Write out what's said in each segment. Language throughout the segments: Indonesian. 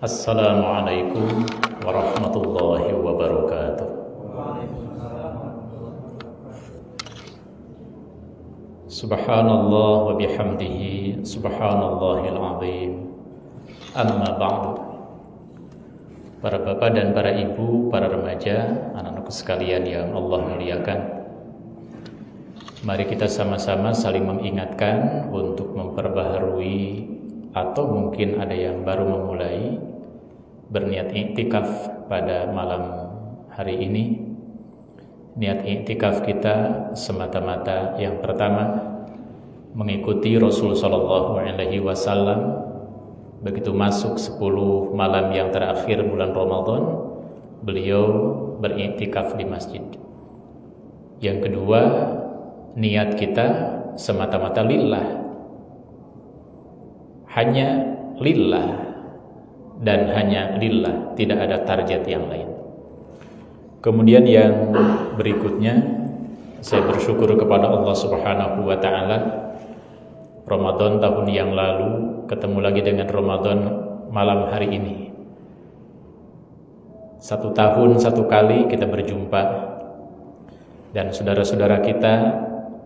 Assalamualaikum warahmatullahi wabarakatuh. Subhanallah wa bihamdihi subhanallahil azim. Amma ba'du. Para bapak dan para ibu, para remaja, anak-anakku sekalian yang Allah muliakan, mari kita sama-sama saling mengingatkan untuk memperbaharui atau mungkin ada yang baru memulai berniat iktikaf pada malam hari ini. Niat iktikaf kita semata-mata yang pertama mengikuti Rasul sallallahu alaihi wasallam. Begitu masuk 10 malam yang terakhir bulan Ramadan, beliau beriktikaf di masjid. Yang kedua, niat kita semata-mata lillah. Hanya lillah dan hanya lillah, tidak ada target yang lain. Kemudian yang berikutnya, saya bersyukur kepada Allah Subhanahu wa taala, Ramadan tahun yang lalu ketemu lagi dengan Ramadan malam hari ini. 1 tahun 1 kali kita berjumpa. Dan saudara-saudara kita,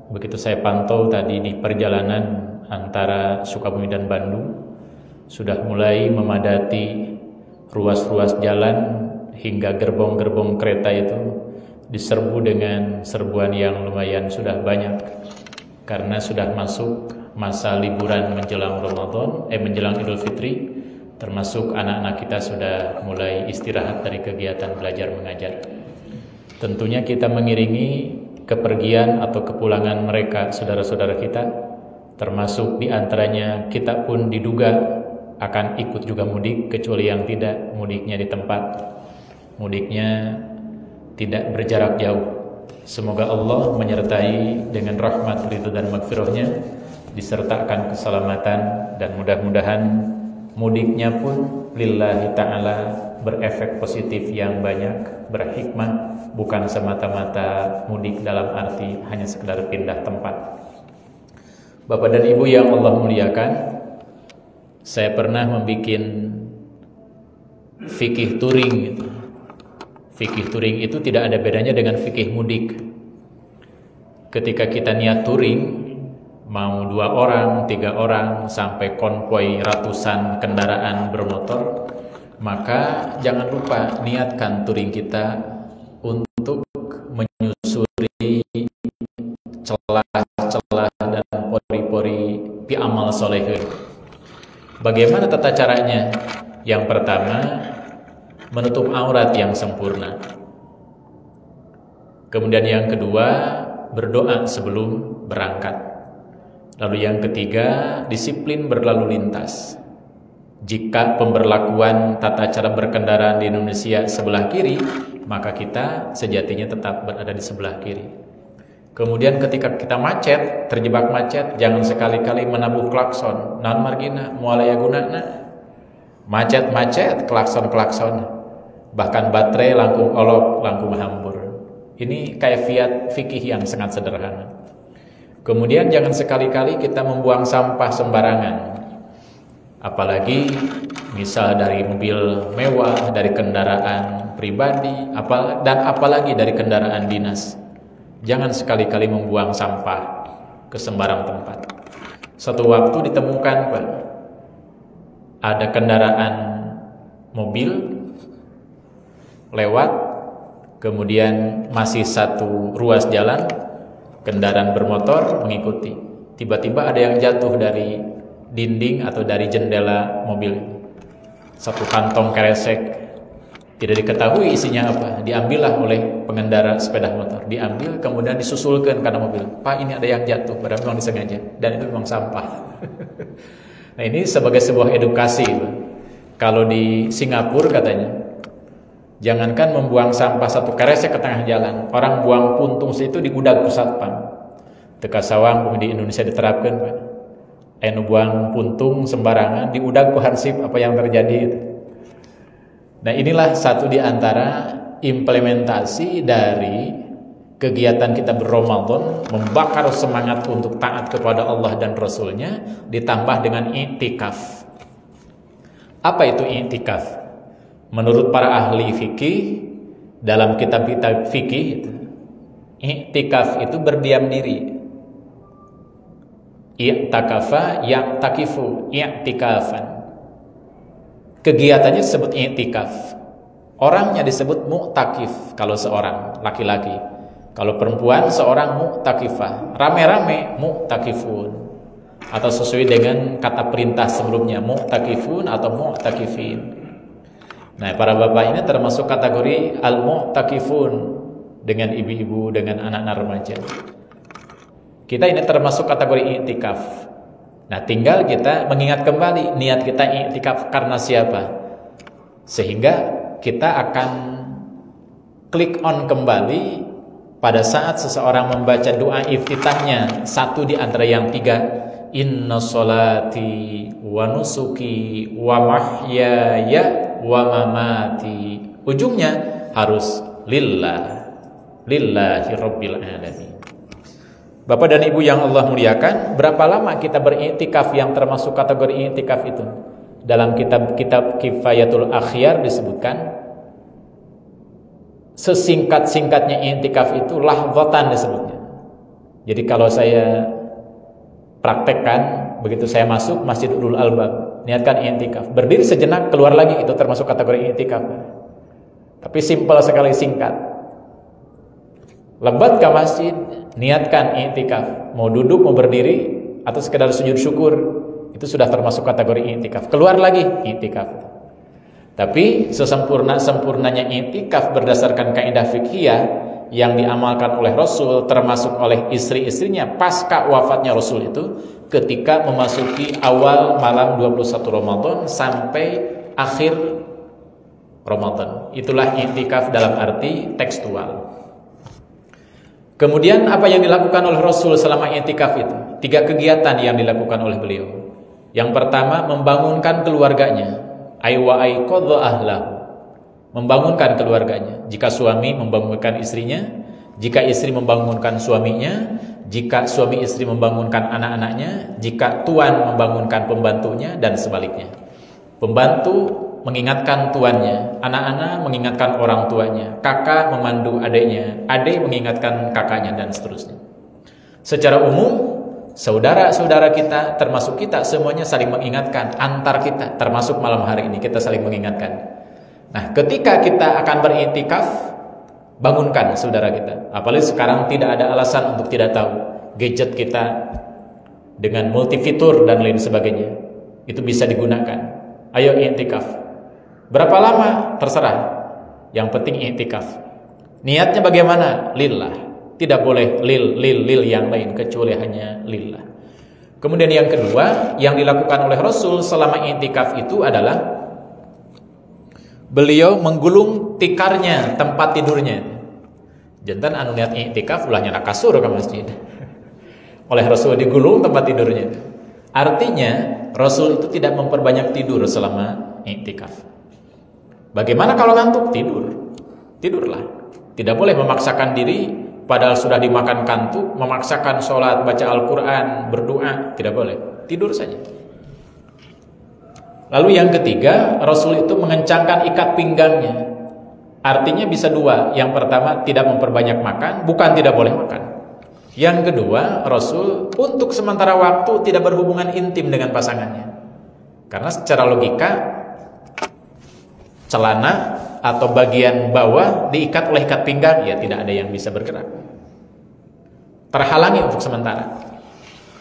begitu saya pantau tadi di perjalanan antara Sukabumi dan Bandung, sudah mulai memadati ruas-ruas jalan hingga gerbong-gerbong kereta itu diserbu dengan serbuan yang lumayan sudah banyak, karena sudah masuk masa liburan menjelang Ramadan, menjelang Idul Fitri, termasuk anak-anak kita sudah mulai istirahat dari kegiatan belajar mengajar. Tentunya kita mengiringi kepergian atau kepulangan mereka, saudara-saudara kita, termasuk diantaranya kita pun diduga akan ikut juga mudik, kecuali yang tidak mudiknya di tempat, mudiknya tidak berjarak jauh. Semoga Allah menyertai dengan rahmat, ridho dan magfirahnya, disertakan keselamatan, dan mudah-mudahan mudiknya pun lillahi ta'ala berefek positif yang banyak, berhikmah, bukan semata-mata mudik dalam arti hanya sekedar pindah tempat. Bapak dan Ibu yang Allah muliakan, saya pernah membuat fikih touring. Fikih touring itu tidak ada bedanya dengan fikih mudik. Ketika kita niat touring, mau 2 orang, 3 orang, sampai konvoi ratusan kendaraan bermotor, maka jangan lupa niatkan touring kita untuk menyusuri celah-celah dan pori-pori pi amal solehun. Bagaimana tata caranya? Yang pertama, menutup aurat yang sempurna. Kemudian yang kedua, berdoa sebelum berangkat. Lalu yang ketiga, disiplin berlalu lintas. Jika pemberlakuan tata cara berkendara di Indonesia sebelah kiri, maka kita sejatinya tetap berada di sebelah kiri. Kemudian ketika kita macet, terjebak macet, jangan sekali-kali menabuh klakson. Non margina, mualaya gunana. Macet-macet, klakson-klakson. Bahkan baterai langkung olok, langkung hambur. Ini kaifiat fikih yang sangat sederhana. Kemudian jangan sekali-kali kita membuang sampah sembarangan. Apalagi misal dari mobil mewah, dari kendaraan pribadi, dan apalagi dari kendaraan dinas. Jangan sekali-kali membuang sampah ke sembarang tempat. Suatu waktu ditemukan, Pak, ada kendaraan mobil lewat, kemudian masih satu ruas jalan, kendaraan bermotor mengikuti. Tiba-tiba ada yang jatuh dari dinding atau dari jendela mobil. Satu kantong kresek, tidak diketahui isinya apa, diambillah oleh pengendara sepeda motor. Diambil, kemudian disusulkan karena mobil. Pak, ini ada yang jatuh, padahal memang disengaja, dan itu memang sampah. Nah, ini sebagai sebuah edukasi. Kalau di Singapura katanya, jangankan membuang sampah satu kresek ke tengah jalan, orang buang puntung itu diudag ku satpam. Teka sawang di Indonesia diterapkan, Pak. Anu buang puntung sembarangan, diudag ku hansip, apa yang terjadi itu. Nah, inilah satu di antara implementasi dari kegiatan kita berRamadan, membakar semangat untuk taat kepada Allah dan Rasulnya, ditambah dengan i'tikaf. Apa itu i'tikaf? Menurut para ahli fikih, dalam kitab-kitab fikih itu, i'tikaf itu berdiam diri. I'takafa ya'takifu i'tikafan. Kegiatannya disebut i'tikaf. Orangnya disebut mu'takif kalau seorang laki-laki. Kalau perempuan seorang mu'takifah. Rame-rame mu'takifun. Atau sesuai dengan kata perintah sebelumnya, mu'takifun atau mu'takifin. Nah, para bapak ini termasuk kategori al-mu'takifun, dengan ibu-ibu, dengan anak-anak remaja. Kita ini termasuk kategori i'tikaf. Nah, tinggal kita mengingat kembali niat kita i'tikaf karena siapa, sehingga kita akan klik on kembali pada saat seseorang membaca doa iftitahnya, satu di antara yang tiga, inna sholati wa nusuki wa mahyaya wa mamati. Ujungnya harus lillahi rabbil alamin. Bapak dan Ibu yang Allah muliakan, berapa lama kita beriktikaf yang termasuk kategori iktikaf itu? Dalam kitab-kitab Kifayatul Akhyar disebutkan, sesingkat-singkatnya iktikaf itu lahzatan disebutnya. Jadi kalau saya praktekkan, begitu saya masuk Masjid Ulul Albab, niatkan i'tikaf, berdiri sejenak, keluar lagi, itu termasuk kategori i'tikaf. Tapi simpel sekali, singkat. Lebat ke masjid, niatkan i'tikaf, mau duduk, mau berdiri, atau sekedar sujud syukur, itu sudah termasuk kategori i'tikaf. Keluar lagi, i'tikaf. Tapi sesempurnanya i'tikaf berdasarkan kaidah fiqhiyah yang diamalkan oleh Rasul, termasuk oleh istri-istrinya pasca wafatnya Rasul itu, ketika memasuki awal malam 21 Ramadan sampai akhir Ramadan. Itulah i'tikaf dalam arti tekstual. Kemudian apa yang dilakukan oleh Rasul selama i'tikaf itu? 3 kegiatan yang dilakukan oleh beliau. Yang pertama, membangunkan keluarganya. Aywa aiqadha ahlahu. Membangunkan keluarganya. Jika suami membangunkan istrinya, jika istri membangunkan suaminya, jika suami istri membangunkan anak-anaknya, jika tuan membangunkan pembantunya, dan sebaliknya. Pembantu mengingatkan tuannya, anak-anak mengingatkan orang tuanya, kakak memandu adiknya, adik mengingatkan kakaknya, dan seterusnya. Secara umum, saudara-saudara kita, termasuk kita, semuanya saling mengingatkan antar kita, termasuk malam hari ini kita saling mengingatkan. Nah, ketika kita akan beriktikaf, bangunkan saudara kita. Apalagi sekarang tidak ada alasan untuk tidak tahu. Gadget kita dengan multifitur dan lain sebagainya, itu bisa digunakan. Ayo iktikaf. Berapa lama? Terserah. Yang penting iktikaf. Niatnya bagaimana? Lillah. Tidak boleh lil yang lain, kecuali hanya lillah. Kemudian yang kedua yang dilakukan oleh Rasul selama iktikaf itu adalah beliau menggulung tikarnya, tempat tidurnya. Jantan anu niat iktikaf ulah nyana kasur ke masjid. Oleh Rasul digulung tempat tidurnya. Artinya Rasul itu tidak memperbanyak tidur selama iktikaf. Bagaimana kalau ngantuk? Tidurlah. Tidak boleh memaksakan diri padahal sudah dimakan kantuk, memaksakan sholat, baca Al-Quran, berdoa. Tidak boleh. Tidur saja. Lalu yang ketiga, Rasul itu mengencangkan ikat pinggangnya. Artinya bisa dua. Yang pertama, tidak memperbanyak makan, bukan tidak boleh makan. Yang kedua, Rasul untuk sementara waktu tidak berhubungan intim dengan pasangannya. Karena secara logika, celana atau bagian bawah diikat oleh ikat pinggang, ya tidak ada yang bisa bergerak. Terhalangi untuk sementara.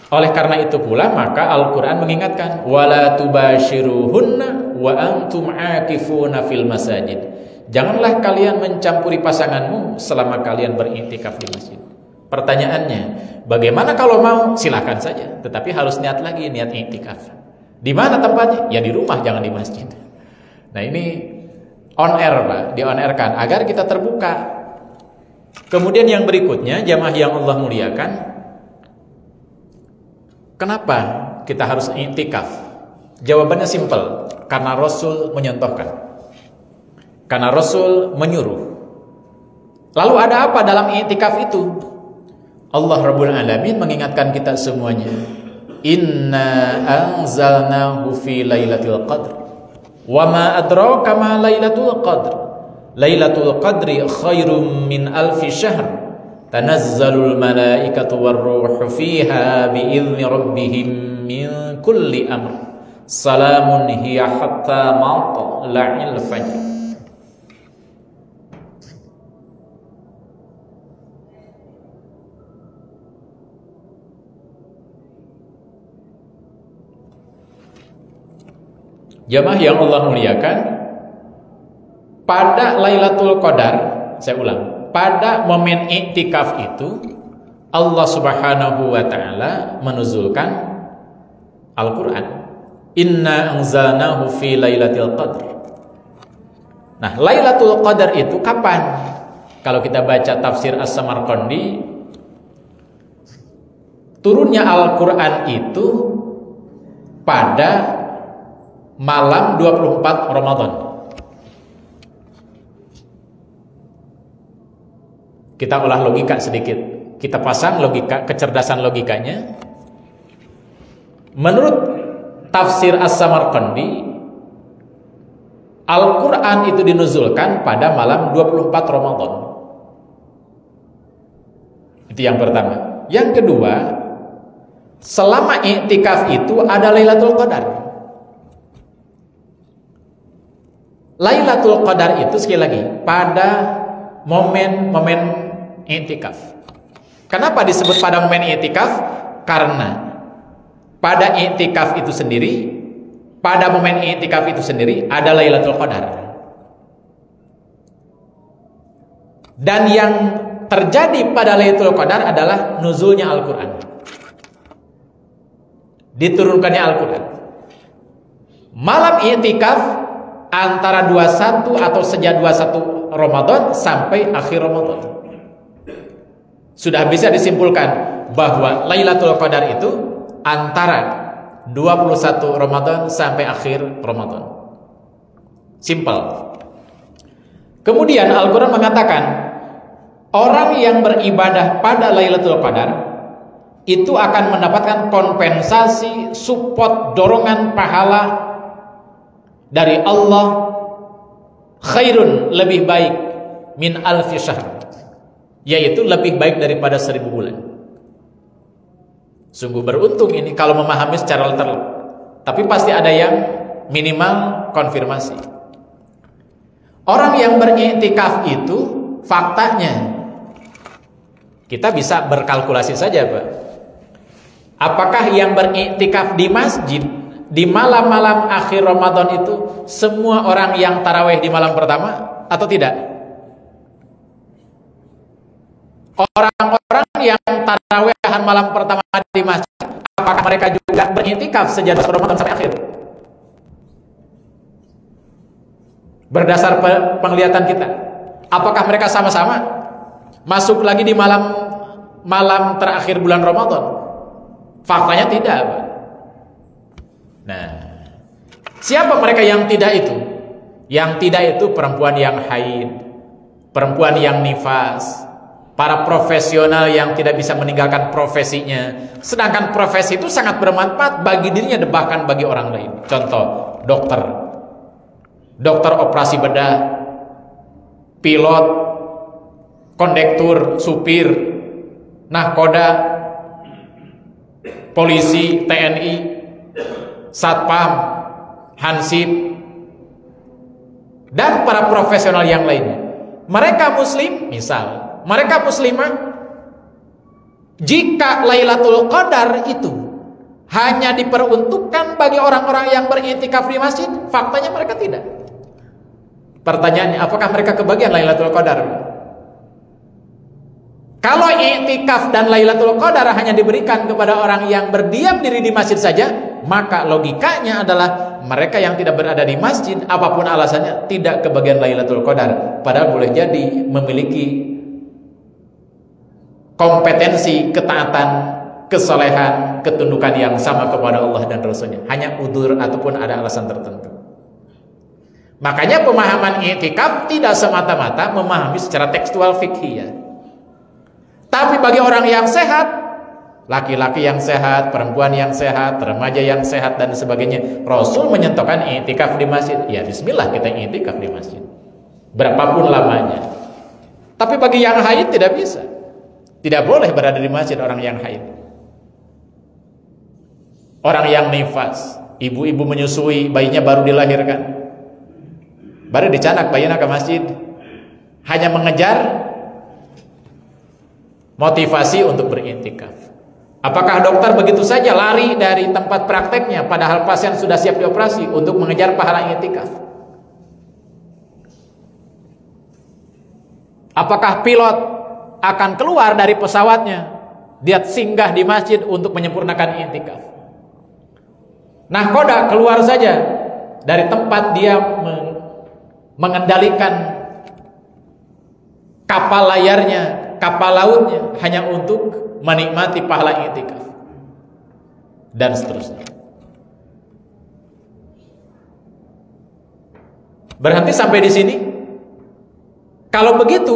Oleh karena itu pula maka Al-Quran mengingatkan, wala tubashiruhunna wa antum akifuna fil masajid. Janganlah kalian mencampuri pasanganmu selama kalian beriktikaf di masjid. Pertanyaannya, bagaimana kalau mau? Silakan saja, tetapi harus niat lagi, niat iktikaf. Di mana tempatnya? Ya di rumah, jangan di masjid. Nah ini on air Pak, di on air kan agar kita terbuka. Kemudian yang berikutnya, jamaah yang Allah muliakan, kenapa kita harus i'tikaf? Jawabannya simpel, karena Rasul menyontohkan. Karena Rasul menyuruh. Lalu ada apa dalam i'tikaf itu? Allah Rabbul Alamin mengingatkan kita semuanya. Inna anzalnahu fi lailatul qadr. Wa ma adraka ma Lailatul Qadr. Lailatul Qadri khairum min alfi syahr. Tanazzalul malaikatu war-ruhu fiha bi'izni rabbihim min kulli amr. Salamun hiya hatta matla'il fajr. Jamaah yang Allah muliakan, pada Lailatul Qadar, saya ulang, pada momen iktikaf itu Allah Subhanahu wa taala menuzulkan Al-Qur'an. Inna anzalnahu fi Lailatul Qadar. Nah, Lailatul Qadar itu kapan? Kalau kita baca tafsir As-Samarqandi, turunnya Al-Qur'an itu pada malam 24 Ramadan. Kita olah logika sedikit. Kita pasang logika, kecerdasan logikanya. Menurut tafsir As-Samarqandi, Al-Quran itu dinuzulkan pada malam 24 Ramadan. Itu yang pertama. Yang kedua, selama iktikaf itu ada Lailatul Qadar. Lailatul Qadar itu sekali lagi pada momen-momen iktikaf. Kenapa disebut pada momen iktikaf? Karena pada iktikaf itu sendiri, pada momen iktikaf itu sendiri ada Lailatul Qadar. Dan yang terjadi pada Lailatul Qadar adalah nuzulnya Al-Qur'an. Diturunkannya Al-Qur'an. Malam iktikaf antara 21 atau sejak 21 Ramadan sampai akhir Ramadan. Sudah bisa disimpulkan bahwa Lailatul Qadar itu antara 21 Ramadan sampai akhir Ramadan. Simpel. Kemudian Al-Quran mengatakan, orang yang beribadah pada Lailatul Qadar itu akan mendapatkan kompensasi, support, dorongan pahala dari Allah, khairun, lebih baik, min alfi syahr, yaitu lebih baik daripada 1000 bulan. Sungguh beruntung ini kalau memahami secara literal. Tapi pasti ada yang minimal konfirmasi. Orang yang beriktikaf itu faktanya, kita bisa berkalkulasi saja, Pak. Apakah yang beriktikaf di masjid di malam-malam akhir Ramadan itu semua orang yang tarawih di malam pertama atau tidak? Orang-orang yang tarawihan malam pertama di masjid, apakah mereka juga beriktikaf sejak Ramadan sampai akhir? Berdasar penglihatan kita, apakah mereka sama-sama masuk lagi di malam terakhir bulan Ramadan? Faktanya tidak, Pak. Nah, siapa mereka yang tidak itu? Yang tidak itu perempuan yang haid, perempuan yang nifas, para profesional yang tidak bisa meninggalkan profesinya. Sedangkan profesi itu sangat bermanfaat bagi dirinya, bahkan bagi orang lain. Contoh, dokter operasi bedah, pilot, kondektur, supir, nahkoda, polisi, TNI, satpam, hansip, dan para profesional yang lainnya. Mereka muslim, misal, mereka muslimah, jika Lailatul Qadar itu hanya diperuntukkan bagi orang-orang yang beriktikaf di masjid, faktanya mereka tidak. Pertanyaannya, apakah mereka kebagian Lailatul Qadar? Kalau iktikaf dan Lailatul Qadar hanya diberikan kepada orang yang berdiam diri di masjid saja, maka logikanya adalah mereka yang tidak berada di masjid, apapun alasannya, tidak kebagian Lailatul Qadar. Padahal boleh jadi memiliki kompetensi, ketaatan, kesolehan, ketundukan yang sama kepada Allah dan Rasulnya. Hanya udzur ataupun ada alasan tertentu. Makanya pemahaman i'tikaf tidak semata-mata memahami secara tekstual fikih, ya. Tapi bagi orang yang sehat, laki-laki yang sehat, perempuan yang sehat, remaja yang sehat dan sebagainya. Rasul menyentuhkan i'tikaf di masjid. Ya bismillah kita i'tikaf di masjid. Berapapun lamanya. Tapi bagi yang haid tidak bisa. Tidak boleh berada di masjid orang yang haid. Orang yang nifas, ibu-ibu menyusui, bayinya baru dilahirkan. Baru dicanak bayinya ke masjid. Hanya mengejar motivasi untuk beriktikaf. Apakah dokter begitu saja lari dari tempat prakteknya padahal pasien sudah siap dioperasi untuk mengejar pahala iktikaf? Apakah pilot akan keluar dari pesawatnya dia singgah di masjid untuk menyempurnakan iktikaf? Nahkoda keluar saja dari tempat dia mengendalikan kapal layarnya, kapal lautnya hanya untuk menikmati pahala i'tikaf dan seterusnya. Berhenti sampai di sini? Kalau begitu,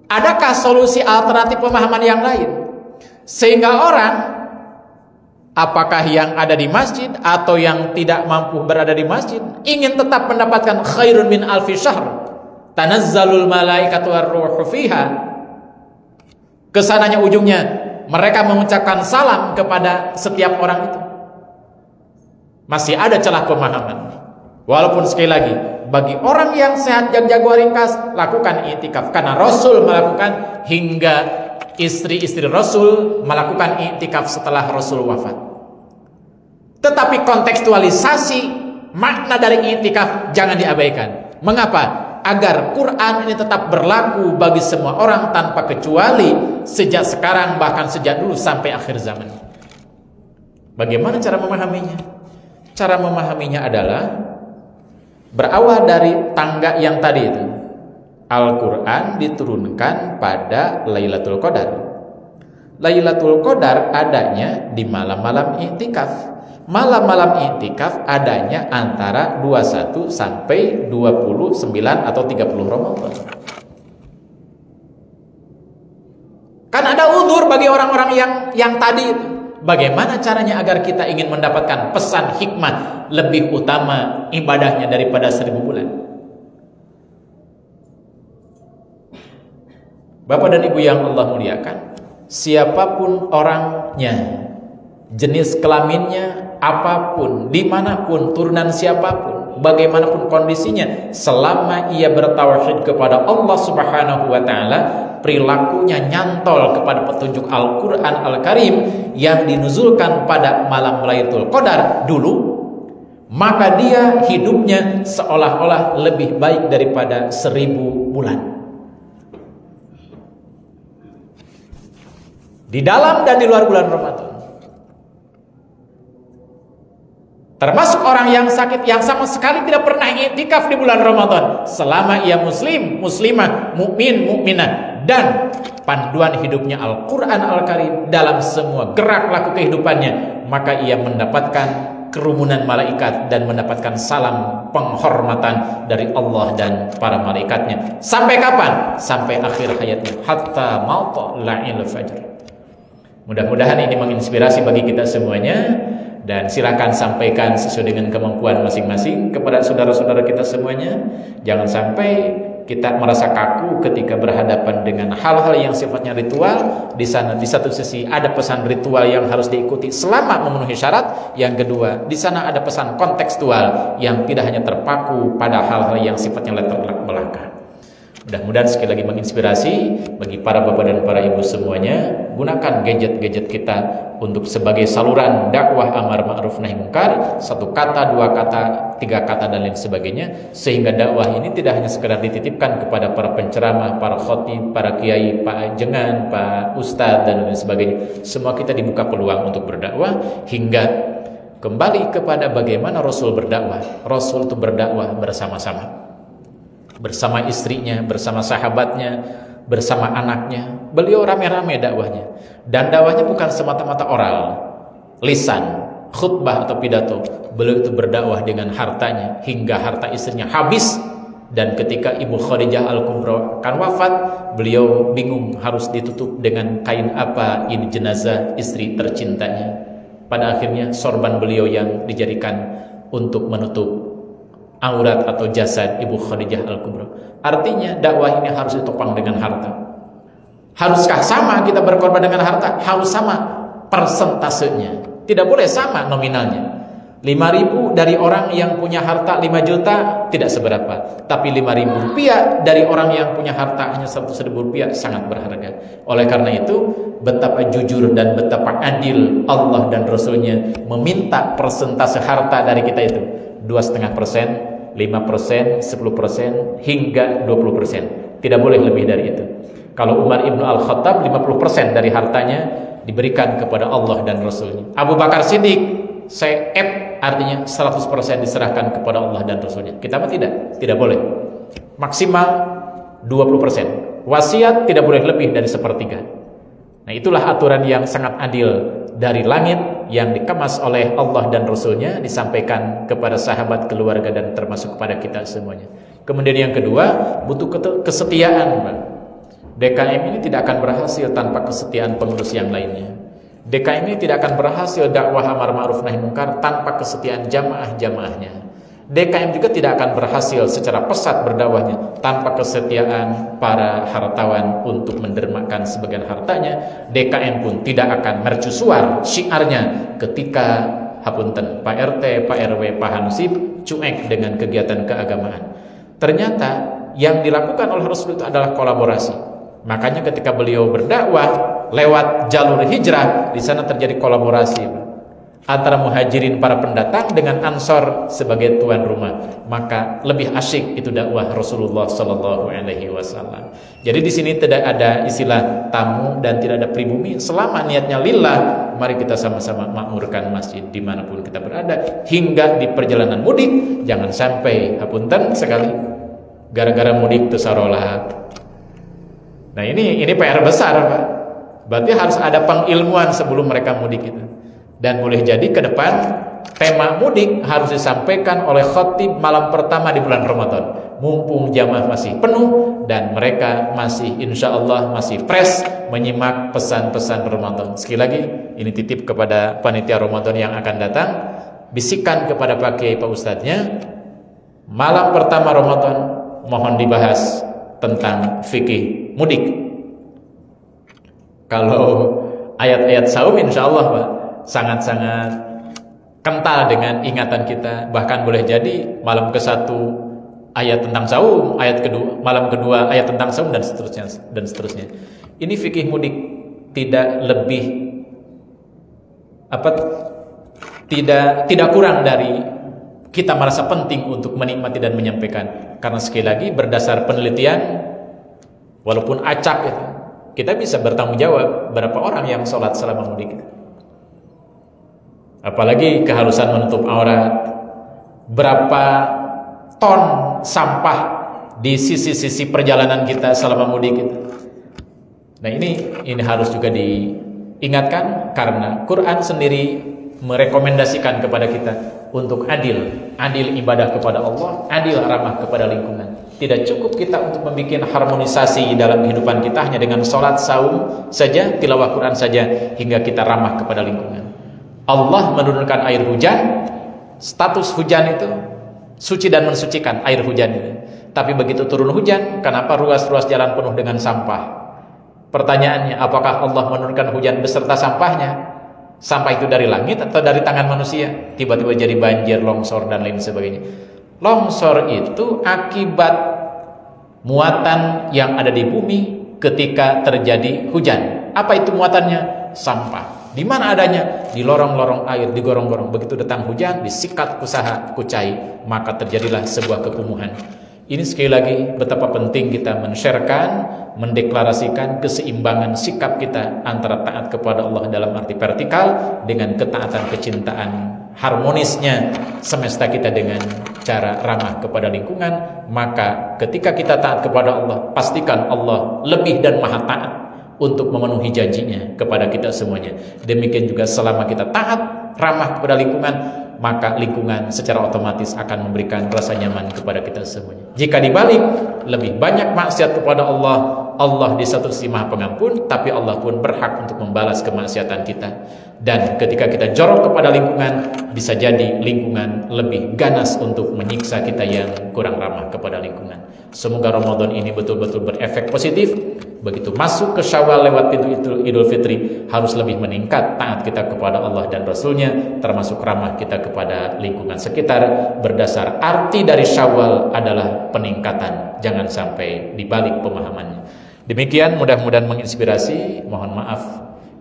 adakah solusi alternatif pemahaman yang lain? Sehingga orang, apakah yang ada di masjid atau yang tidak mampu berada di masjid, ingin tetap mendapatkan khairun min alfi syahr, tanazzalul malaikatu war-ruhu fiha. Kesananya ujungnya mereka mengucapkan salam kepada setiap orang itu. Masih ada celah pemahaman. Walaupun sekali lagi, bagi orang yang sehat dan jago ringkas, lakukan i'tikaf. Karena Rasul melakukan, hingga istri-istri Rasul melakukan i'tikaf setelah Rasul wafat. Tetapi kontekstualisasi makna dari i'tikaf jangan diabaikan. Mengapa? Agar Quran ini tetap berlaku bagi semua orang tanpa kecuali, sejak sekarang bahkan sejak dulu sampai akhir zaman. Bagaimana cara memahaminya? Cara memahaminya adalah berawal dari tangga yang tadi itu. Al-Quran diturunkan pada Lailatul Qadar. Lailatul Qadar adanya di malam-malam i'tikaf. Malam-malam i'tikaf adanya antara 21 sampai 29 atau 30 Ramadan. Kan ada uzur bagi orang-orang yang tadi itu. Bagaimana caranya agar kita ingin mendapatkan pesan hikmah lebih utama ibadahnya daripada 1000 bulan? Bapak dan Ibu yang Allah muliakan, siapapun orangnya, jenis kelaminnya apapun, dimanapun, turunan siapapun, bagaimanapun kondisinya, selama ia bertauhid kepada Allah Subhanahu wa Ta'ala, perilakunya nyantol kepada petunjuk Al-Quran Al-Karim yang dinuzulkan pada malam Lailatul Qadar dulu, maka dia hidupnya seolah-olah lebih baik daripada 1000 bulan. Di dalam dan di luar bulan Ramadan. Termasuk orang yang sakit yang sama sekali tidak pernah i'tikaf di bulan Ramadan, selama ia muslim, muslimah, mukmin, mukminah, dan panduan hidupnya Al-Quran Al-Karim dalam semua gerak laku kehidupannya, maka ia mendapatkan kerumunan malaikat dan mendapatkan salam penghormatan dari Allah dan para malaikatnya. Sampai kapan? Sampai akhir hayatnya, hatta matla'il fajr. Mudah-mudahan ini menginspirasi bagi kita semuanya. Dan silakan sampaikan sesuai dengan kemampuan masing-masing kepada saudara-saudara kita semuanya. Jangan sampai kita merasa kaku ketika berhadapan dengan hal-hal yang sifatnya ritual. Di sana di satu sisi ada pesan ritual yang harus diikuti selama memenuhi syarat. Yang kedua, di sana ada pesan kontekstual yang tidak hanya terpaku pada hal-hal yang sifatnya latar belakang. Mudah-mudahan sekali lagi menginspirasi bagi para bapak dan para ibu semuanya. Gunakan gadget-gadget kita untuk sebagai saluran dakwah amar ma'ruf nahi munkar, 1 kata, 2 kata, 3 kata dan lain sebagainya, sehingga dakwah ini tidak hanya sekedar dititipkan kepada para penceramah, para khatib, para kiai, pak jengan, pak ustadz dan lain sebagainya. Semua kita dibuka peluang untuk berdakwah, hingga kembali kepada bagaimana Rasul berdakwah. Rasul itu berdakwah bersama-sama, bersama istrinya, bersama sahabatnya, bersama anaknya. Beliau rame-rame dakwahnya. Dan dakwahnya bukan semata-mata oral, lisan, khutbah atau pidato. Beliau itu berdakwah dengan hartanya, hingga harta istrinya habis Dan ketika Ibu Khadijah Al-Kubra akan wafat, beliau bingung harus ditutup dengan kain apa ini jenazah istri tercintanya. Pada akhirnya sorban beliau yang dijadikan untuk menutup aurat atau jasad Ibu Khadijah Al-Kubra. Artinya dakwah ini harus ditopang dengan harta. Haruskah sama kita berkorban dengan harta? Harus sama persentasenya. Tidak boleh sama nominalnya. 5.000 dari orang yang punya harta 5 juta tidak seberapa, tapi 5.000 rupiah dari orang yang punya harta hanya 100.000 rupiah sangat berharga. Oleh karena itu, betapa jujur dan betapa adil Allah dan Rasulnya meminta persentase harta dari kita itu 2,5%, 5%, 10% hingga 20%. Tidak boleh lebih dari itu. Kalau Umar ibnu Al-Khattab 50% dari hartanya diberikan kepada Allah dan Rasulnya. Abu Bakar Siddiq artinya 100% diserahkan kepada Allah dan Rasulnya. Kita mah tidak boleh. Maksimal 20%. Wasiat tidak boleh lebih dari 1/3. Nah, itulah aturan yang sangat adil dari langit yang dikemas oleh Allah dan Rasulnya, disampaikan kepada sahabat, keluarga, dan termasuk kepada kita semuanya. Kemudian yang kedua, butuh kesetiaan, Pak. DKM ini tidak akan berhasil tanpa kesetiaan pengurus yang lainnya. DKM ini tidak akan berhasil dakwah amar ma'ruf nahi munkar tanpa kesetiaan jamaah-jamaahnya. DKM juga tidak akan berhasil secara pesat berdakwahnya tanpa kesetiaan para hartawan untuk mendermakan sebagian hartanya. DKM pun tidak akan mercusuar syiarnya ketika hapunten Pak RT, Pak RW, Pak Hansip cuek dengan kegiatan keagamaan. Ternyata yang dilakukan oleh Rasul itu adalah kolaborasi. Makanya ketika beliau berdakwah lewat jalur hijrah, di sana terjadi kolaborasi antara muhajirin para pendatang dengan ansor sebagai tuan rumah. Maka lebih asyik itu dakwah Rasulullah Sallallahu Alaihi Wasallam. Jadi di sini tidak ada istilah tamu dan tidak ada pribumi. Selama niatnya lillah, mari kita sama-sama makmurkan masjid dimanapun kita berada. Hingga di perjalanan mudik, jangan sampai hapunten sekali gara-gara mudik tesarolat. Nah ini PR besar, Pak. Berarti harus ada pengilmuan sebelum mereka mudik itu. Dan boleh jadi ke depan tema mudik harus disampaikan oleh khatib malam pertama di bulan Ramadan. Mumpung jamaah masih penuh dan mereka masih insya Allah masih fresh menyimak pesan-pesan Ramadan. Sekali lagi ini titip kepada panitia Ramadan yang akan datang. Bisikan kepada Pak Kiai, Pak Ustadznya, malam pertama Ramadan mohon dibahas tentang fikih mudik. Kalau ayat-ayat saum insya Allah, Pak, sangat-sangat kental dengan ingatan kita. Bahkan boleh jadi malam ke-1 ayat tentang saum, malam kedua ayat tentang saum, dan seterusnya. Ini fikih mudik tidak lebih tidak kurang dari kita merasa penting untuk menikmati dan menyampaikan. Karena sekali lagi berdasar penelitian, walaupun acak itu, kita bisa bertanggung jawab berapa orang yang sholat selama mudik. Apalagi keharusan menutup aurat, berapa ton sampah di sisi-sisi perjalanan kita selama mudik itu. Nah ini harus juga diingatkan, karena Quran sendiri merekomendasikan kepada kita untuk adil ibadah kepada Allah, adil ramah kepada lingkungan. Tidak cukup kita untuk membuat harmonisasi dalam kehidupan kita hanya dengan sholat, saum saja, tilawah Quran saja, hingga kita ramah kepada lingkungan. Allah menurunkan air hujan, status hujan itu suci dan mensucikan air hujan itu. Tapi begitu turun hujan, kenapa ruas-ruas jalan penuh dengan sampah? Pertanyaannya, apakah Allah menurunkan hujan beserta sampahnya? Sampah itu dari langit atau dari tangan manusia? Tiba-tiba jadi banjir, longsor, dan lain sebagainya. Longsor itu akibat muatan yang ada di bumi ketika terjadi hujan. Apa itu muatannya? Sampah. Di mana adanya? Di lorong-lorong air, di gorong-gorong. Begitu datang hujan, disikat kucai, maka terjadilah sebuah kekumuhan. Ini sekali lagi betapa penting kita men-sharekan, mendeklarasikan keseimbangan sikap kita antara taat kepada Allah dalam arti vertikal dengan ketaatan kecintaan harmonisnya semesta kita dengan cara ramah kepada lingkungan. Maka ketika kita taat kepada Allah, pastikan Allah lebih dan maha taat untuk memenuhi janjinya kepada kita semuanya. Demikian juga selama kita taat ramah kepada lingkungan, maka lingkungan secara otomatis akan memberikan rasa nyaman kepada kita semuanya. Jika dibalik, lebih banyak maksiat kepada Allah, Allah di satu sisi Maha Pengampun, tapi Allah pun berhak untuk membalas kemaksiatan kita. Dan ketika kita jorok kepada lingkungan, bisa jadi lingkungan lebih ganas untuk menyiksa kita yang kurang ramah kepada lingkungan. Semoga Ramadan ini betul-betul berefek positif. Begitu masuk ke Syawal lewat pintu Idul Fitri, harus lebih meningkat taat kita kepada Allah dan Rasulnya, termasuk ramah kita kepada lingkungan sekitar. Berdasar arti dari Syawal adalah peningkatan, jangan sampai dibalik pemahamannya. Demikian, mudah-mudahan menginspirasi. Mohon maaf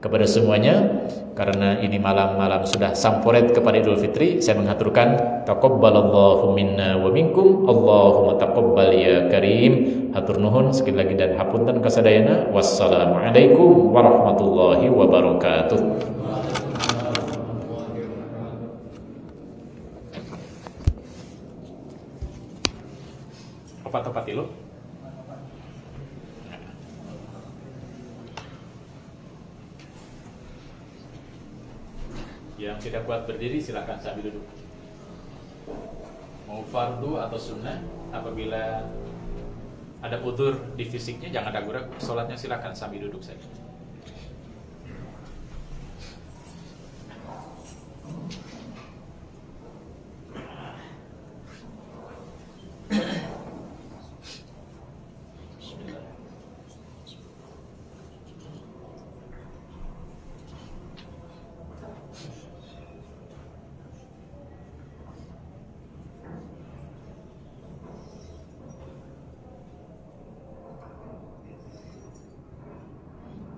kepada semuanya karena ini malam-malam sudah samporet kepada Idul Fitri. Saya mengaturkan taqabbalallahu minna wa minkum, Allahumma taqabbal ya karim. Hatur nuhun sekali lagi dan hapunten kasadayana. Wassalamualaikum warahmatullahi wabarakatuh. Apa lo? Yang tidak kuat berdiri silakan sambil duduk. Mau fardu atau sunnah, apabila ada udzur di fisiknya jangan ragu-ragu, sholatnya silakan sambil duduk saja.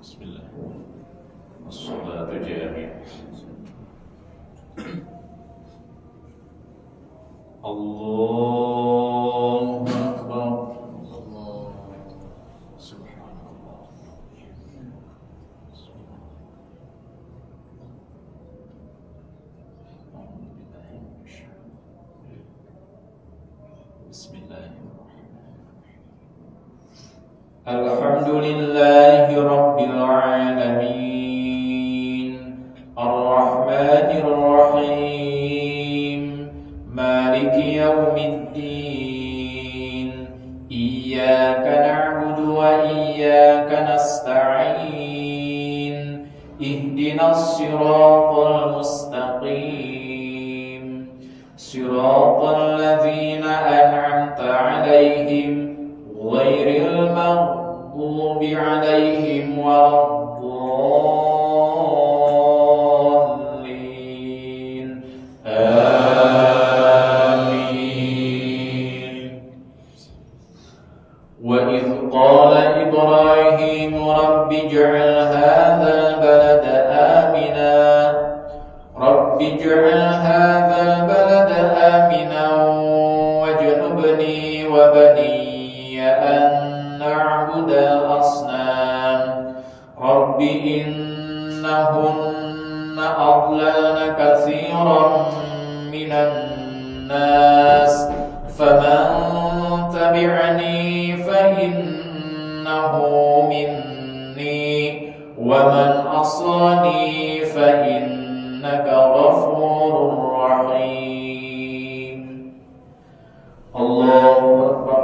Bismillah. Wassalatu jami'ah. Allahu Akbar. Subhanallah. Bismillahirrahmanirrahim. Alhamdulillahi Rabbil Alamin, Ar-Rahmanir Rahim, Maliki Yawmiddin, Iyyaka na'budu wa iyyaka nasta'in, Ihdinas siratal mustaqim, Siratal ladzina an'amta 'alaihim ghairil maghdubi 'alaihim waladdallin. Amin. Wa idh qala Ibrahim rabbi ij'al hadzal balada amina wajnubni wa baniya an na'budal asnam. Rabbi innahunna adlalna katsiran minan nas faman tabi'ani fa innahu minni wa man asani fa innaka ghafurur rahim. Allahu Akbar.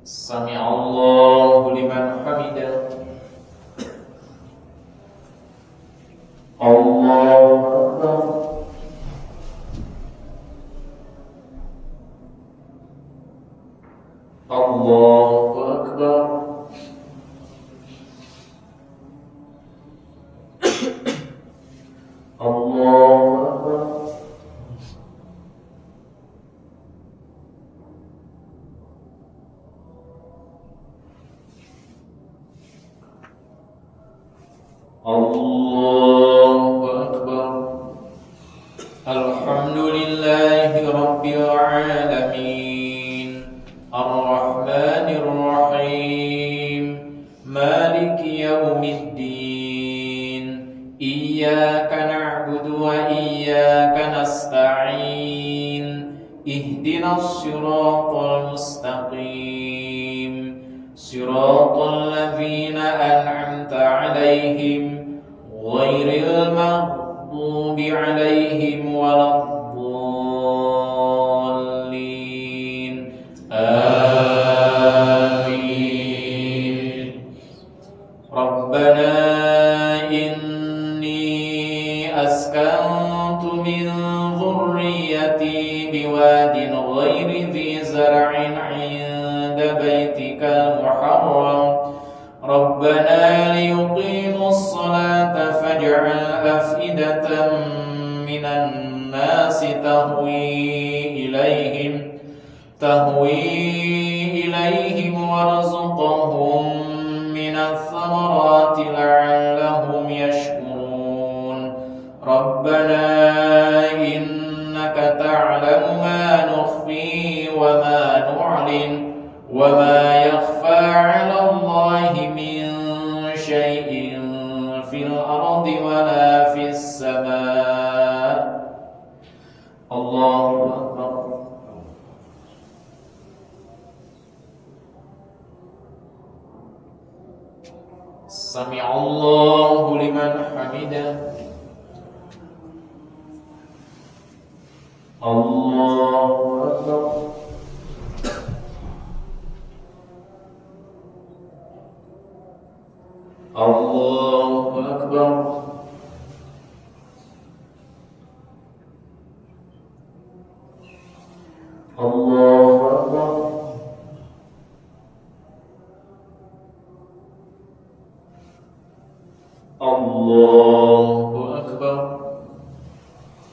Sami'allahu liman hamidah. Allahu Akbar. Allahu Akbar. Allahu Akbar. Allahu Akbar. Alhamdulillahi Rabbil Alamin, Ar-Rahmanir Rahim, Maliki Yawmiddin, Iyyaka na'budu wa iyyaka nasta'in, Ihdinas siratal mustaqim, Siratal ladzina an'amta أنعمت عليهم غير المغضوب عليهم ولا الضالين آمين. ربنا إني أسكنت من ذريتي بواد غير ذي زرع عند بيتك المحرم ربنا ليقيموا الصلاة فاجعل أفئدة من الناس تهوي إليهم وارزقهم من الثمرات لعلهم يشكرون ربنا إنك تعلم ما نخفي وما نعلن وما يخفى على الله من شيء في الأرض ولا في السماء. الله أكبر. سمع الله لمن حمده. الله أكبر. الله أكبر. الله أكبر. الله أكبر.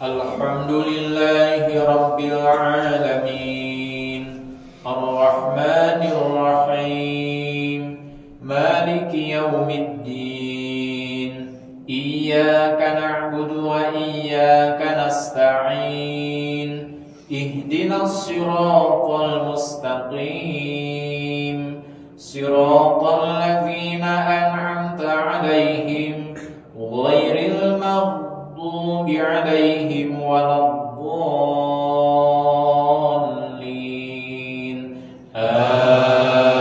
الحمد لله رب العالمين الرحمن الرحيم مالك يوم الدين إياك نعبد وإياك نستعين اهدنا الصراط المستقيم صراط الذين أنعمت عليهم غير المغضوب عليهم ولا الضالين آمين.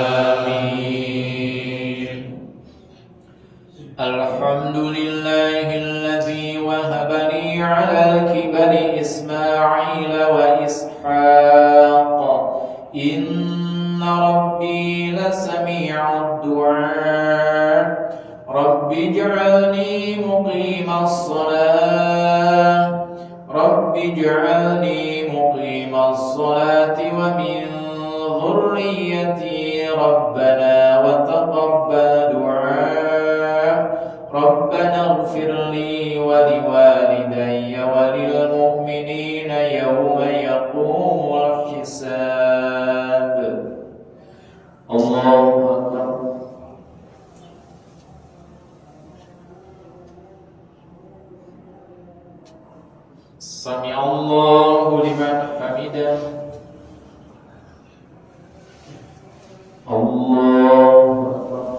الحمد لله الذي وهب لي على الكبر إسماعيل وإسحاق إن ربي لسميع الدعاء رب اجعلني مقيم الصلاة ومن ذريتي ربنا وتقبل دعاء ربنا اغفر لي ولوالدي وللمؤمنين يوم يقوم الحساب. الله أكبر. سمع الله لمن حمده. الله أكبر.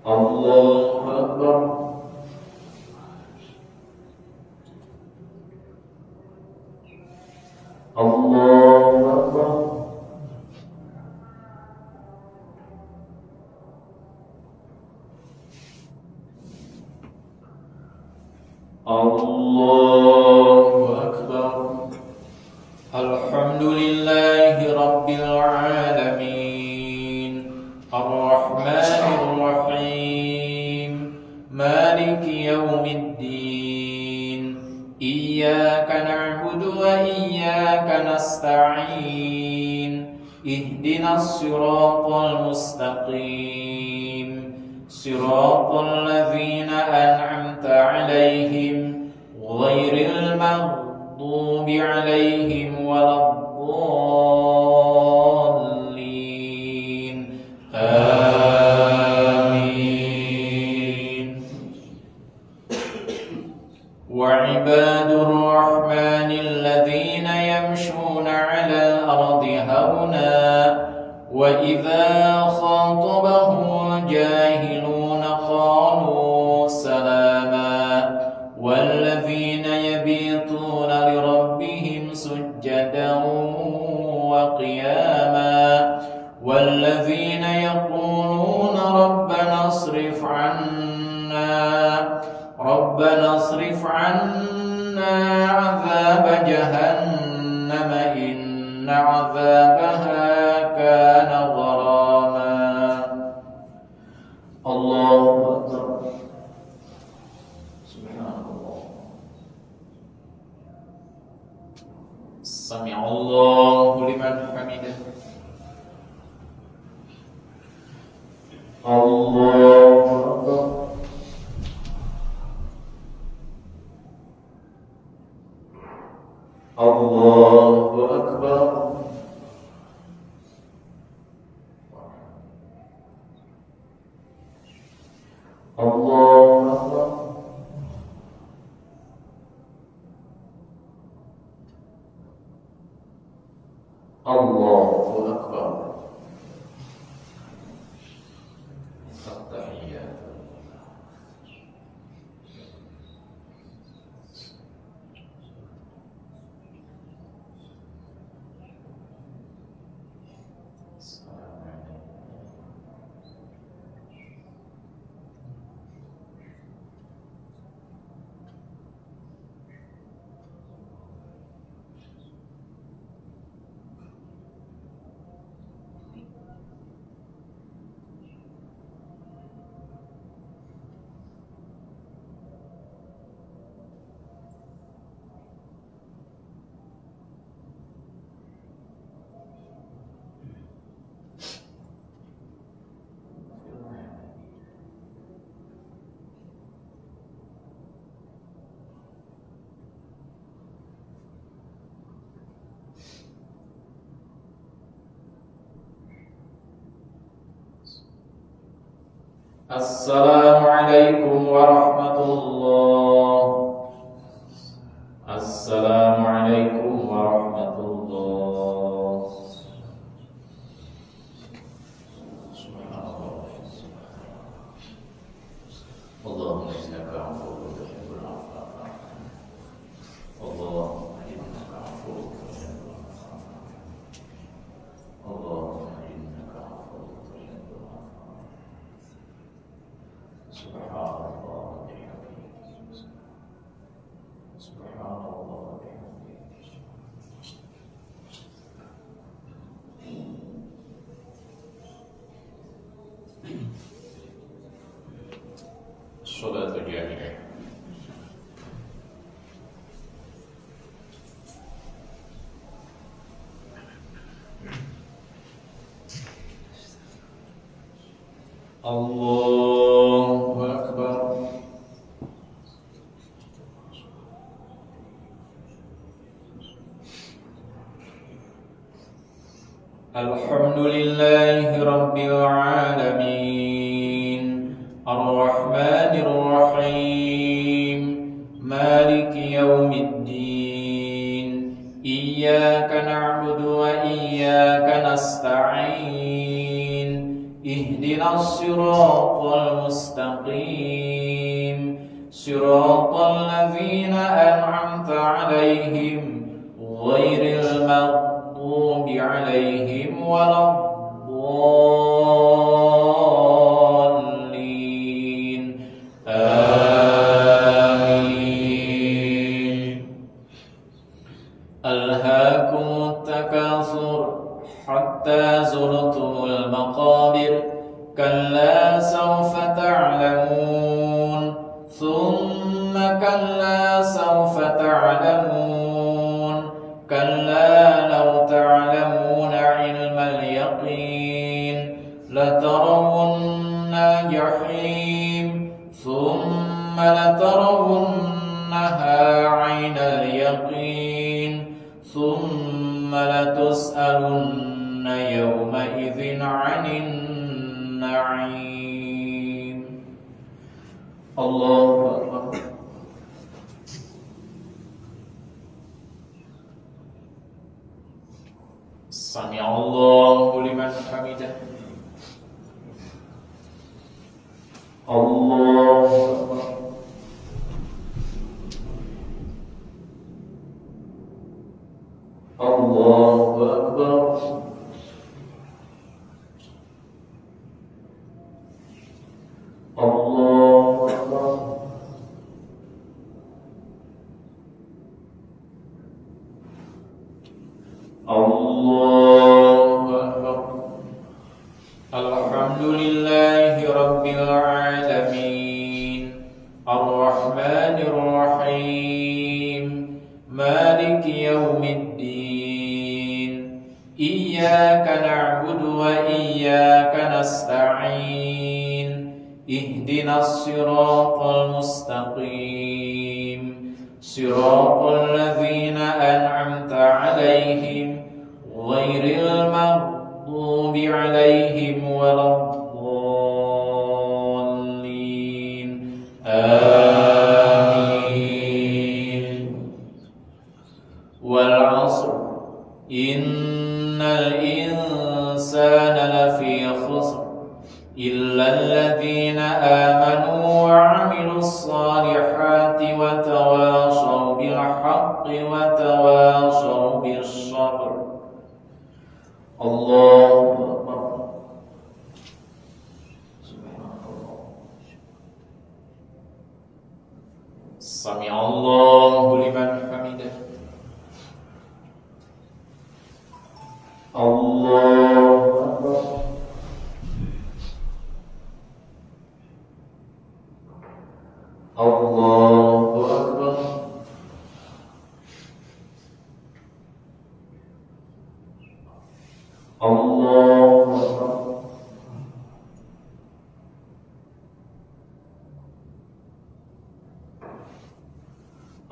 الله أكبر. الله أكبر. الله أكبر. الحمد لله رب العالمين الرحمن الرحيم مالك يوم الدين إياك نعبد وإياك نستعين اهدنا الصراط المستقيم صراط الذين أنعمت عليهم غير المغضوب عليهم ولا الضالين آمين. وعباد الرحمن الذين يمشون على الأرض هونا وإذا خاطبهم الجاهلون قالوا سلاما والذين يبيتون لربهم سجدا وقياما ربنا اصرف عنا عذاب جهنم إن عذابها كان غراما الله أكبر سبحان الله سمع الله لمن حمده الله أكبر الله أكبر الله أكبر الله أكبر التحيات السلام عليكم ورحمة الله السلام عليكم ورحمة الله سبحان الله اللهم إنك عفو تحب العفو فاعف عني اللهم إنك عفو تحب العفو اللهم إنك عفو تحب العفو سبحان الله وبحمده سبحان الله وبحمده الصلاة الجامعة الله أكبر الحمد لله رب العالمين الرحمن الرحيم مالك يوم الدين إياك نعبد وإياك نستعين اهدنا الصراط المستقيم صراط الذين أنعمت عليهم غير المغضوب عليهم ولا الضالين آمين ألهاكم التكاثر حتى زرتم المقابر كلا سوف تعلمون ثم كلا سوف تعلمون كلا لو تعلمون علم اليقين لترون الجحيم ثم لترونها عين اليقين ثم لتسألن يومئذ عن النعيم الله أكبر سمع الله لمن حمده الله أكبر الله أكبر الله أكبر العالمين الرحمن الرحيم مالك يوم الدين إياك نعبد وإياك نستعين اهدنا الصراط المستقيم صراط الذين أنعمت عليهم غير المغضوب عليهم ولا الضالين آمين والعصر إن الإنسان لفي خسر إلا الذين آمنوا وعملوا الصالحات وتواصوا بالحق وتواصوا بالصبر الله أكبر سمع الله لمن حمده الله أكبر الله أكبر الله أكبر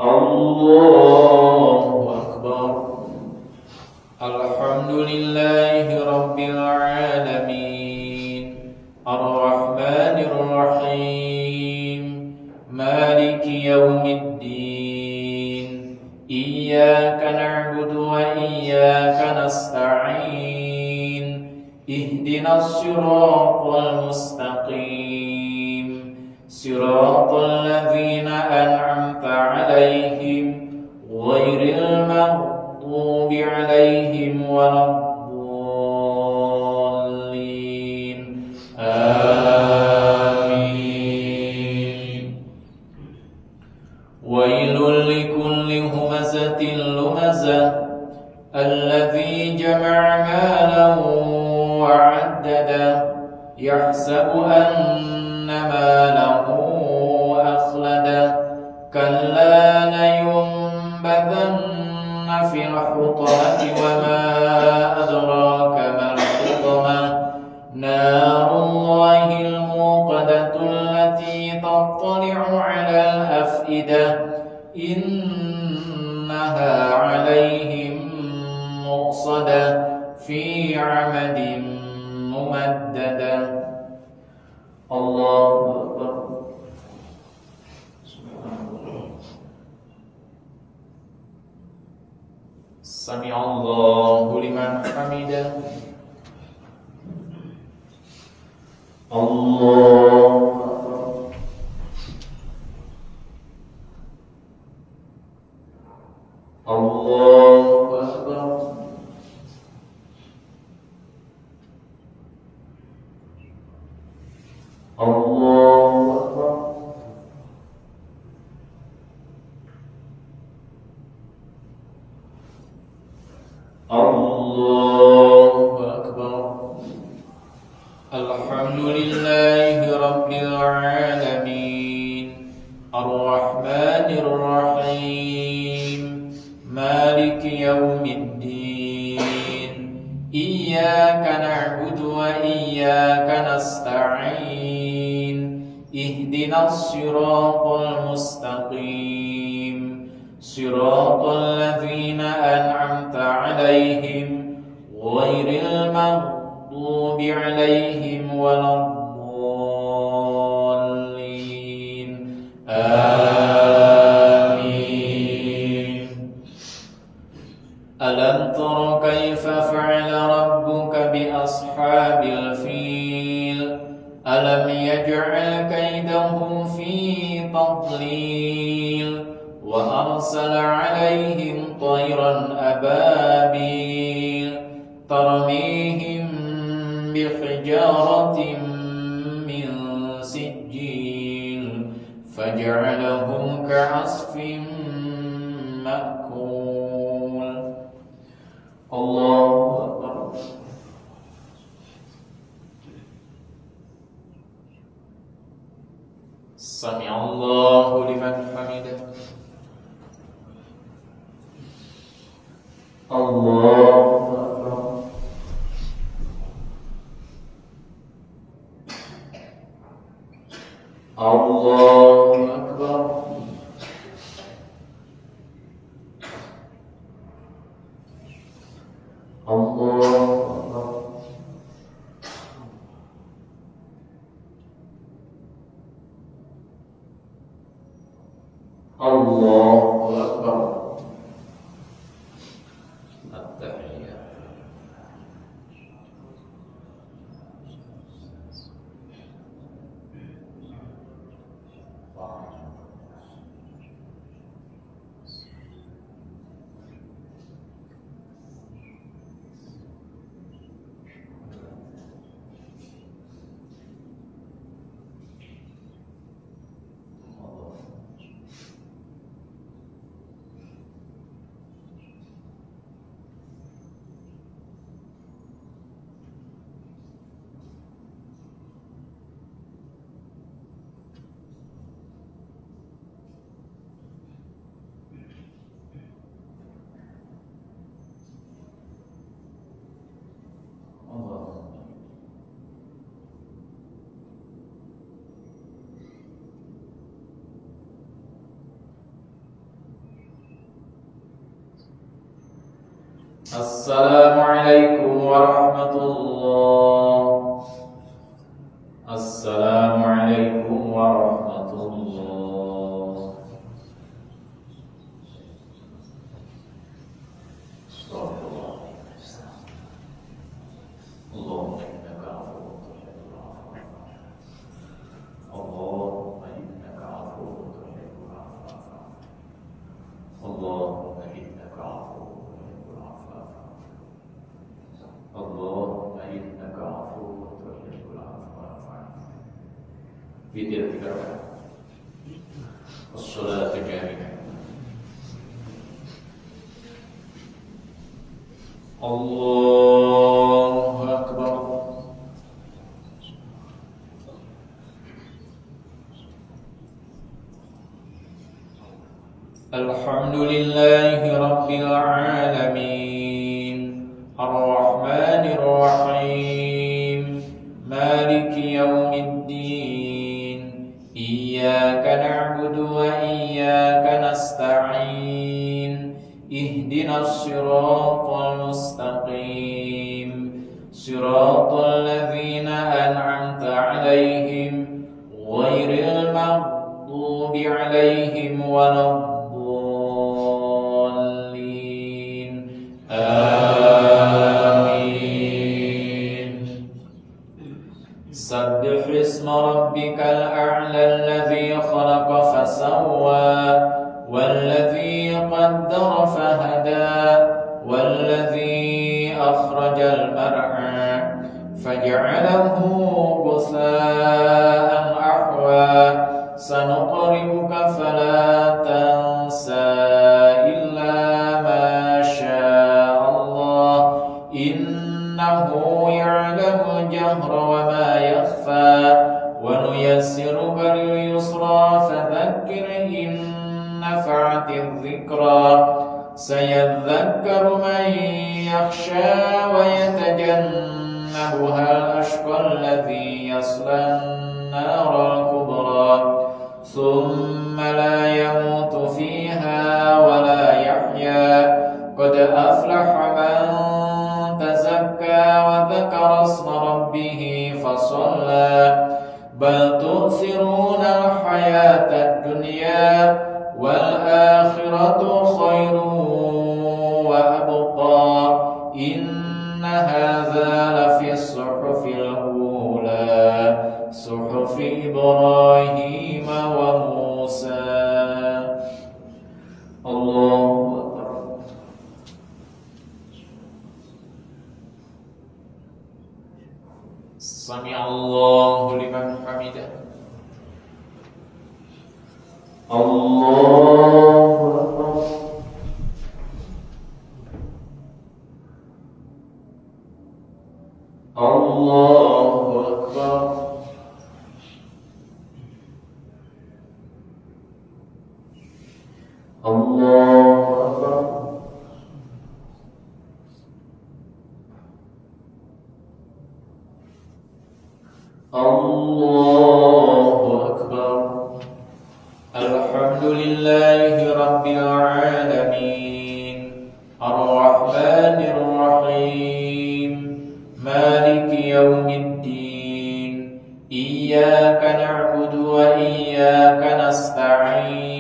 الله أكبر الحمد لله رب العالمين الرحمن الرحيم مالك يوم الدين إياك نعبد وإياك نستعين اهدنا الصراط المستقيم صراط الذين أنعمت عليهم غير المغضوب عليهم ولا الضالين آمين ويل لكل همزة لمزة الذي جمع مالا وعدده يحسب أن ماله أخلده كلا لينبذن في الحطمة وما أدراك ما الحطمة نار الله الموقدة التي تطلع على الأفئدة إنها عليهم مؤصدة في عمد ممددة الله أكبر سمع الله لمن حمده الله أكبر الله أكبر الله أكبر الله أكبر الحمد لله رب العالمين الرحمن الرحيم مالك يوم الدين إياك نعبد وإياك نستعين اهدنا الصراط المستقيم صراط الذين أنعمت عليهم غير المغضوب عليهم ولا الضالين آمين ألم تر كيف فعل ربك بأصحاب الفيل ألم يجعل كيدهم في تضليل وأرسل عليهم طيرا أبابيل ترميهم بحجارة من سجيل فجعلهم كعصف مأكول الله أكبر Sami'allahu liman hamidah. Allahu Akbar. Allahu Akbar. Allahu Akbar. Allahu Akbar. At-tahiyyat. Assalamualaikum warahmatullah. Assalamualaikum warahmatullah. Allahumma innaka afuwwun tuhibbul afwa. Allahumma innaka afuwwun tuhibbul afwa. Allahumma innaka afuwwun tuhibbul afwa. Allahumma innaka afuwwun tuhibbul afwa. Witir 3 rakaat. As-salatu jariyah. Allahu Akbar. Alhamdulillahi Rabbil Alamin. Ar-Rahmanir Rahim. Maliki Yawmiddin. Iyyaka na'budu wa iyyaka nasta'in. Ihdinas siratal mustaqim. Siratal ladzina an'amta 'alaihim ghairil maghdubi 'alaihim waladdallin. Amin. Sabbih isma rabbikal a'la alladzi khalaqa fasawwa والذي قدر فهدى والذي أخرج المرعى فجعله غثاء أحوى سنقرئك فلا تنسى إلا ما شاء الله إنه يعلم الجهر وما يخفى ونيسرك لليسرى فذكر إن نفعت الذكرى سيذكر من يخشى ويتجنبها الأشقى الذي يصلى النار الكبرى ثم لا يموت فيها ولا يحيا قد أفلح من تزكى وذكر اسم ربه فصلى بل تؤثرون الحياة الدنيا والآخرة خير وأبقى إن هذا لفي الصحف الأولى صحف إبراهيم وموسى. الله أكبر. سمع الله لمن حمده. Allahu Akbar. Allahu Akbar. Allahu Akbar. Allahu Akbar. Alhamdulillahi Rabbil Alamin, Ar-Rahmanir Rahim, Maliki Yawmiddin, Iyyaka na'budu wa iyyaka nasta'in,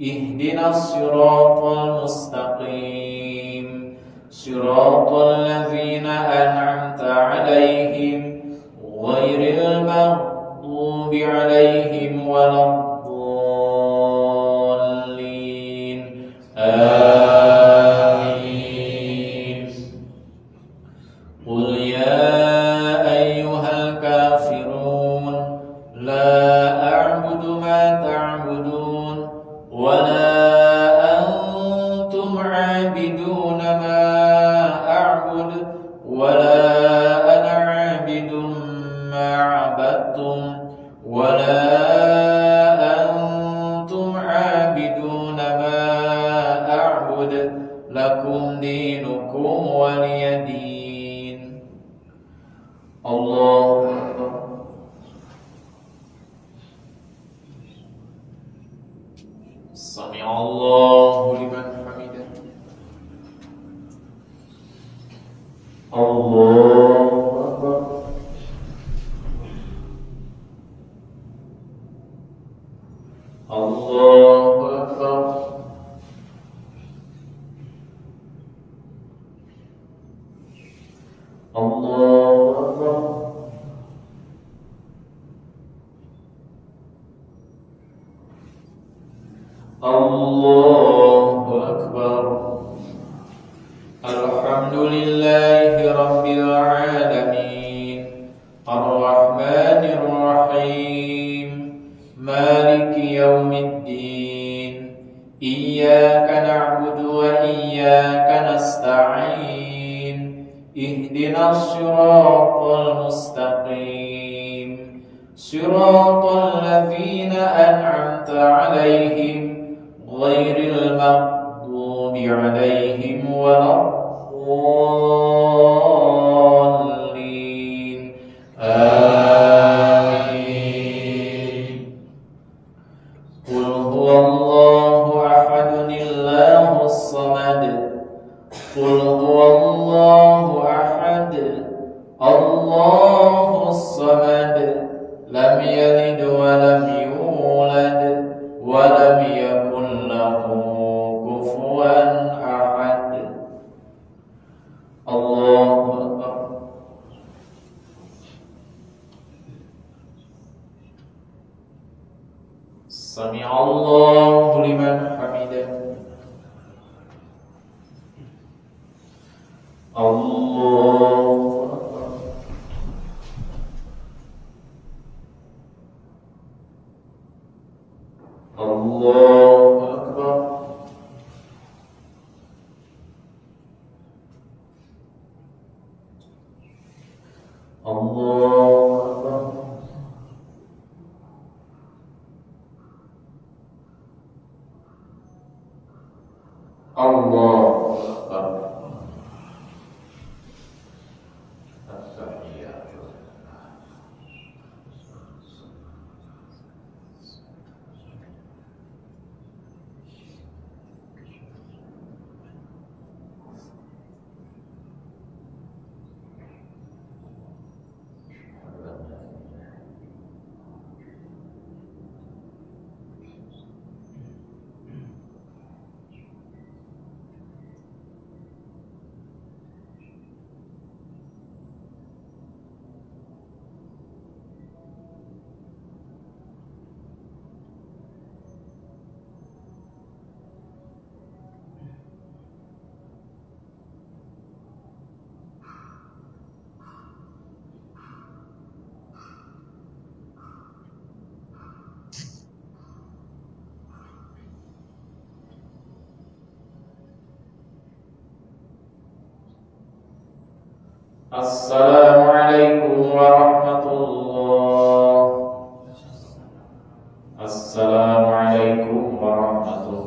Ihdinas siratal mustaqim, siratal ladzina an'amta 'alaihim ghairil maghdubi 'alaihim waladdallin. Amin. Qul ya ayyuhal kafirun la a'budu ma ta'budun wa la antum 'abiduna ma a'budu wa la ana 'abidun ma 'abadtum wa la antum 'abiduna ma a'budu lakum dinukum waliyadin. Allahu Akbar. Sami'allahu liman hamidah. Allahu Akbar. Allahu Akbar. Allahu Akbar. Allahu Akbar. Alhamdulillahi Rabbil Alamin, Ar-Rahmanir Rahim, Maliki Yawmiddin, Iyyaka na'budu wa iyyaka nasta'in, Ihdinas siratal mustaqim, siratal ladzina an'amta 'alaihim ghairil maghdubi 'alaihim waladdallin. Amin. Qul huwallahu ahadunillahus samad, Qul huwallahu ahad, Allahus samad, lam yalid wa lam yulad wa lam yakul lahu kufuwan ahad. Allahu Akbar. Sami'allahu liman hamidah. Allahu Akbar. Allahu Akbar. Allahu Akbar. Allahu Akbar. Assalamualaikum warahmatullahi. Assalamualaikum warahmatullahi.